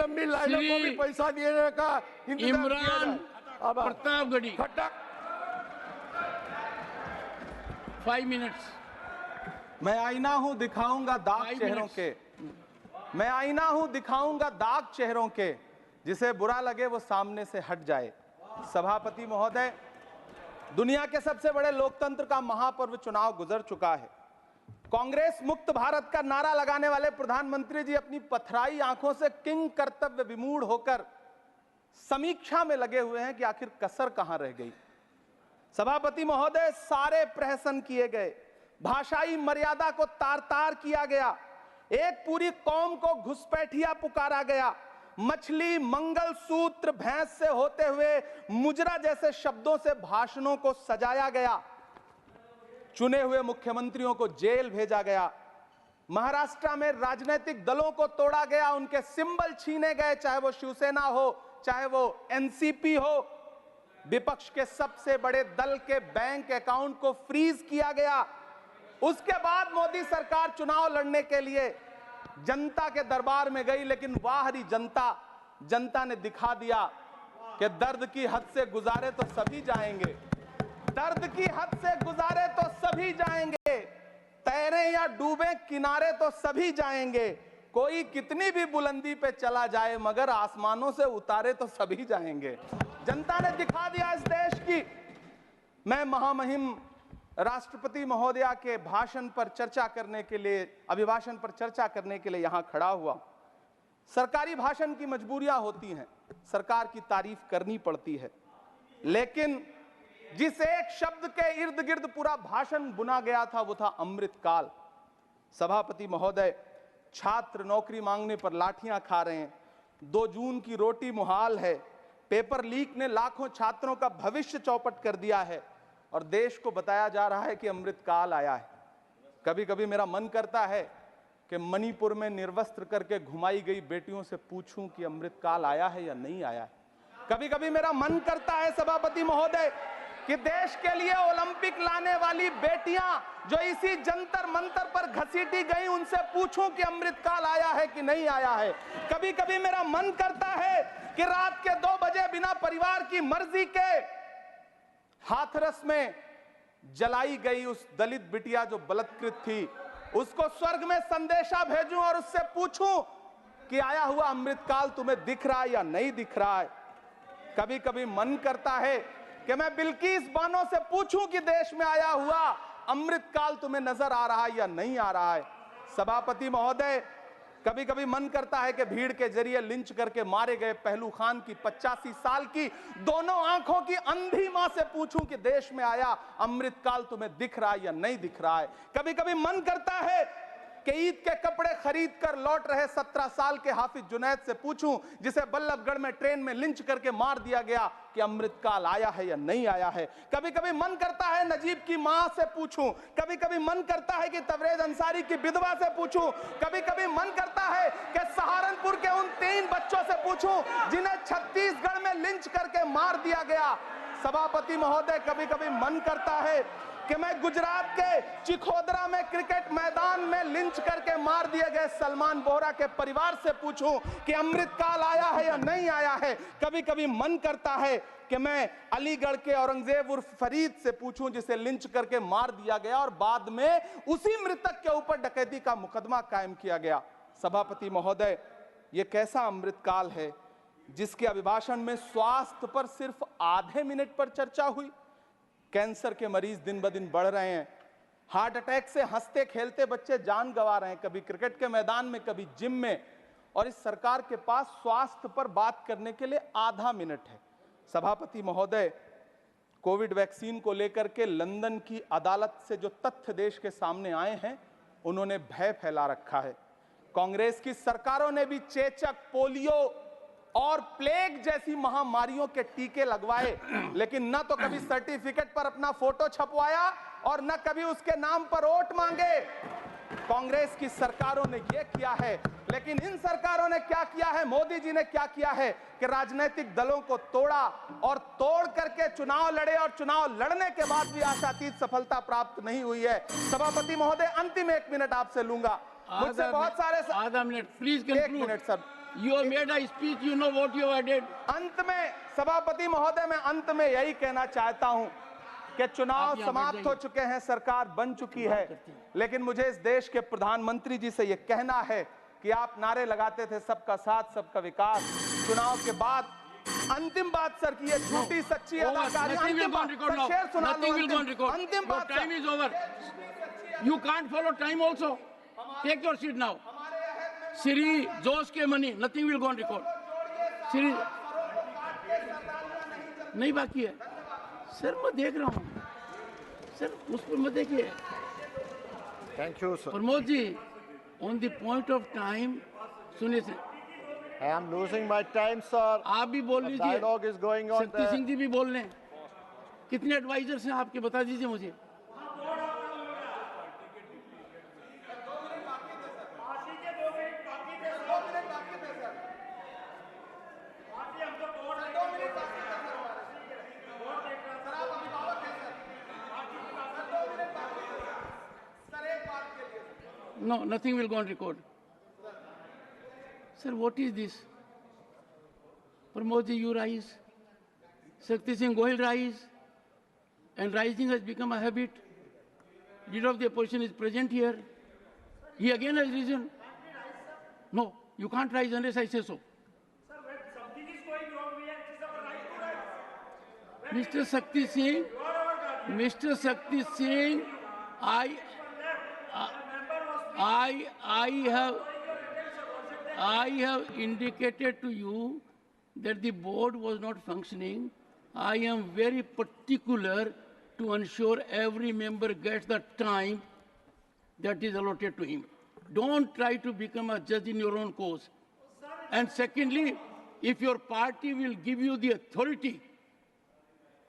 लंबी लाइनों को भी पैसा देने का इमरान प्रतापगढ़ी 5 मिनट्स। मैं आईना हूं दिखाऊंगा दाग चेहरों के, मैं आईना हूं दिखाऊंगा दाग चेहरों के, जिसे बुरा लगे वो सामने से हट जाए। सभापति महोदय, दुनिया के सबसे बड़े लोकतंत्र का महापर्व चुनाव गुजर चुका है। कांग्रेस मुक्त भारत का नारा लगाने वाले प्रधानमंत्री जी अपनी पथराई आंखों से किंग कर्तव्य विमूढ़ होकर समीक्षा में लगे हुए हैं कि आखिर कसर कहां रह गई। सभापति महोदय, सारे प्रहसन किए गए, भाषाई मर्यादा को तार तार किया गया, एक पूरी कौम को घुसपैठिया पुकारा गया, मछली मंगल सूत्र भैंस से होते हुए मुजरा जैसे शब्दों से भाषणों को सजाया गया, चुने हुए मुख्यमंत्रियों को जेल भेजा गया, महाराष्ट्र में राजनीतिक दलों को तोड़ा गया, उनके सिंबल छीने गए, चाहे वो शिवसेना हो चाहे वो एनसीपी हो, विपक्ष के सबसे बड़े दल के बैंक अकाउंट को फ्रीज किया गया। उसके बाद मोदी सरकार चुनाव लड़ने के लिए जनता के दरबार में गई, लेकिन बाहरी जनता ने दिखा दिया कि दर्द की हद से गुजारे तो सभी जाएंगे, दर्द की हद से गुजारे तो सभी जाएंगे, तैरे या डूबे किनारे तो सभी जाएंगे, कोई कितनी भी बुलंदी पे चला जाए मगर आसमानों से उतारे तो सभी जाएंगे। जनता ने दिखा दिया इस देश की। मैं महामहिम राष्ट्रपति महोदया के भाषण पर चर्चा करने के लिए, अभिभाषण पर चर्चा करने के लिए यहां खड़ा हुआ। सरकारी भाषण की मजबूरियां होती हैं, सरकार की तारीफ करनी पड़ती है, लेकिन जिस एक शब्द के इर्द गिर्द पूरा भाषण बुना गया था वो था अमृतकाल। सभापति महोदय, छात्र नौकरी मांगने पर लाठियां खा रहे हैं, 2 जून की रोटी मुहाल है, पेपर लीक ने लाखों छात्रों का भविष्य चौपट कर दिया है और देश को बताया जा रहा है कि अमृतकाल आया है। कभी कभी मेरा मन करता है कि मणिपुर में निर्वस्त्र करके घुमाई गई बेटियों से पूछूं कि अमृतकाल आया है या नहीं आया है। कभी कभी मेरा मन करता है सभापति महोदय कि देश के लिए ओलंपिक लाने वाली बेटियां जो इसी जंतर मंतर पर घसीटी गई, उनसे पूछूं कि अमृतकाल आया है कि नहीं आया है। कभी कभी मेरा मन करता है कि रात के 2 बजे बिना परिवार की मर्जी के हाथरस में जलाई गई उस दलित बिटिया जो बलात्कृत थी, उसको स्वर्ग में संदेशा भेजूं और उससे पूछूं कि आया हुआ अमृतकाल तुम्हें दिख रहा है या नहीं दिख रहा है। कभी कभी मन करता है कि मैं बिल्किस बानो से पूछूं कि देश में आया हुआ अमृतकाल तुम्हें नजर आ रहा है या नहीं आ रहा है। सभापति महोदय, कभी कभी मन करता है कि भीड़ के जरिए लिंच करके मारे गए पहलू खान की 85 साल की दोनों आंखों की अंधी मां से पूछूं कि देश में आया अमृतकाल तुम्हें दिख रहा है या नहीं दिख रहा है। कभी कभी मन करता है कि ईद के कपड़े खरीद कर लौट रहे 17 साल के हाफिज जुनैद से पूछूं, जिसे बल्लभगढ़ में ट्रेन में लिंच करके मार दिया गया, कि अमृतकाल आया है या नहीं आया है। कभी कभी मन करता है नजीब की मां से पूछूं, कभी कभी मन करता है कि तबरेज अंसारी की विधवा से पूछूं, कभी कभी मन करता है कि सहारनपुर के उन 3 बच्चों से पूछूं जिन्हें छत्तीसगढ़ में लिंच करके मार दिया गया। सभापति महोदय, कभी कभी मन करता है कि मैं गुजरात के चिखोदरा में क्रिकेट मैदान में लिंच करके मार दिए गए सलमान बोहरा के परिवार से पूछूं कि अमृतकाल आया है या नहीं आया है। कभी कभी मन करता है कि मैं अलीगढ़ के औरंगजेब उर्फ फरीद से पूछूं, जिसे लिंच करके मार दिया गया और बाद में उसी मृतक के ऊपर डकैती का मुकदमा कायम किया गया। सभापति महोदय, यह कैसा अमृतकाल है जिसके अभिभाषण में स्वास्थ्य पर सिर्फ आधे मिनट पर चर्चा हुई। कैंसर के मरीज दिन ब दिन बढ़ रहे हैं, हार्ट अटैक से हंसते खेलते बच्चे जान गंवा रहे हैं, कभी क्रिकेट के मैदान में कभी जिम में, और इस सरकार के पास स्वास्थ्य पर बात करने के लिए आधा मिनट है। सभापति महोदय, कोविड वैक्सीन को लेकर के लंदन की अदालत से जो तथ्य देश के सामने आए हैं, उन्होंने भय फैला रखा है। कांग्रेस की सरकारों ने भी चेचक, पोलियो और प्लेग जैसी महामारियों के टीके लगवाए, लेकिन न तो कभी सर्टिफिकेट पर अपना फोटो छपवाया और न कभी उसके नाम पर वोट मांगे। कांग्रेस की सरकारों ने यह किया है, लेकिन इन सरकारों ने क्या किया है, मोदी जी ने क्या किया है कि राजनीतिक दलों को तोड़ा और तोड़ करके चुनाव लड़े, और चुनाव लड़ने के बाद भी आशातीत सफलता प्राप्त नहीं हुई है। सभापति महोदय, अंतिम 1 मिनट आपसे लूंगा। मुझसे बहुत सारे आधा minute please, 1 minute sir, You have made a speech, you know what you have added. अंत में सभापति महोदय, मैं अंत में यही कहना चाहता हूं कि चुनाव आप यहाँ समाप्त बैठ हो जाइए। चुके हैं, सरकार बन चुकी है, लेकिन मुझे इस देश के प्रधानमंत्री जी से यह कहना है कि आप नारे लगाते थे सबका साथ सबका विकास। चुनाव के बाद अंतिम बात सर की ये झूठी सच्ची Over. अदाकारी, Nothing will अंतिम go on बात record सर, now. शेर सुना Nothing दो, will go on record. अंतिम Your बात time sir. is over. You can't follow time also. Take your seat now. Siri, Josh के money, nothing will go on record. Siri, नहीं बाकी है sir, मैं देख रहा हूँ सर, उस पर मत देखिए। Thank you sir. Pramod ji, on the point of time सुनिए sir, I am losing my time sir. आप भी बोल लीजिए, dialogue is going on. Shakti Singh ji भी बोल रहे हैं। कितने एडवाइजर्स हैं आपके, बता दीजिए मुझे। No, nothing will go on record. Sir, what is this? Pramod ji, you rise. Shakti Singh Gohil rise. And rising has become a habit. Leader of the opposition is present here. He again has risen. No, you can't rise unless I say so. Sir, when something is going wrong, it is our right to rise. Mr. Shakti Singh, Mr. Shakti Singh, I have indicated to you that the board was not functioning. I am very particular to ensure every member gets the time that is allotted to him. Don't try to become a judge in your own cause. And secondly, if your party will give you the authority